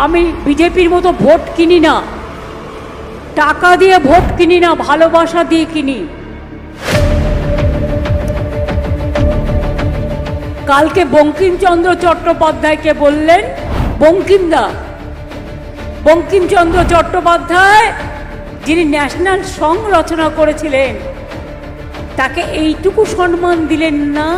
আমি বিজেপির মতো ভোট কিনি না, টাকা দিয়ে ভোট কিনি না, ভালোবাসা দিয়ে কিনি। কালকে বঙ্কিমচন্দ্র চট্টোপাধ্যায়কে বললেন বঙ্কিমদা, বঙ্কিমচন্দ্র চট্টোপাধ্যায় যিনি ন্যাশনাল সং রচনা করেছিলেন তাকে এইটুকু সম্মান দিলেন না।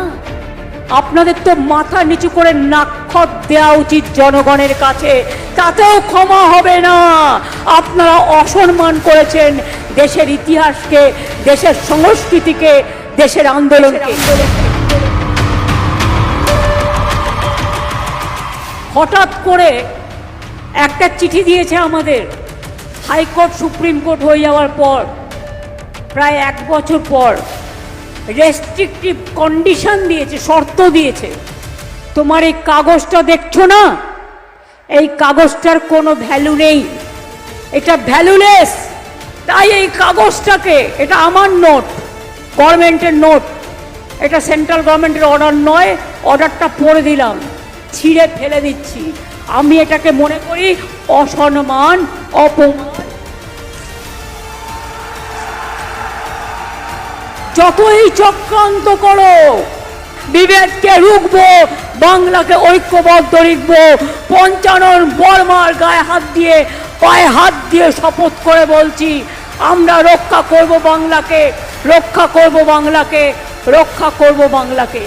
আপনাদের তো মাথা নিচু করে নাক্ষত দেওয়া উচিত জনগণের কাছে, তাতেও ক্ষমা হবে না। আপনারা অসম্মান করেছেন দেশের ইতিহাসকে, দেশের সংস্কৃতিকে, দেশের আন্দোলনকে। হঠাৎ করে একটা চিঠি দিয়েছে আমাদের, হাইকোর্ট সুপ্রিম কোর্ট হয়ে যাওয়ার পর, প্রায় 1 বছর পর রেস্ট্রিকটিভ কন্ডিশন দিয়েছে, শর্ত দিয়েছে। তোমার এই কাগজটা দেখছো না, এই কাগজটার কোনো ভ্যালু নেই, এটা ভ্যালুলেস। তাই এই কাগজটাকে, এটা আমার নোট, গভর্নমেন্টের নোট, এটা সেন্ট্রাল গভর্নমেন্টের অর্ডার নয়, অর্ডারটা পড়ে দিলাম, ছিঁড়ে ফেলে দিচ্ছি। আমি এটাকে মনে করি অসম্মান, অপমান। যতই চক্রান্ত করো, বিভেদকে রুখবো, বাংলাকে ঐক্যবদ্ধ রাখবো। পঞ্চানন বর্মার গায়ে হাত দিয়ে, পায়ে হাত দিয়ে শপথ করে বলছি, আমরা রক্ষা করব বাংলাকে, রক্ষা করব বাংলাকে, রক্ষা করব বাংলাকে।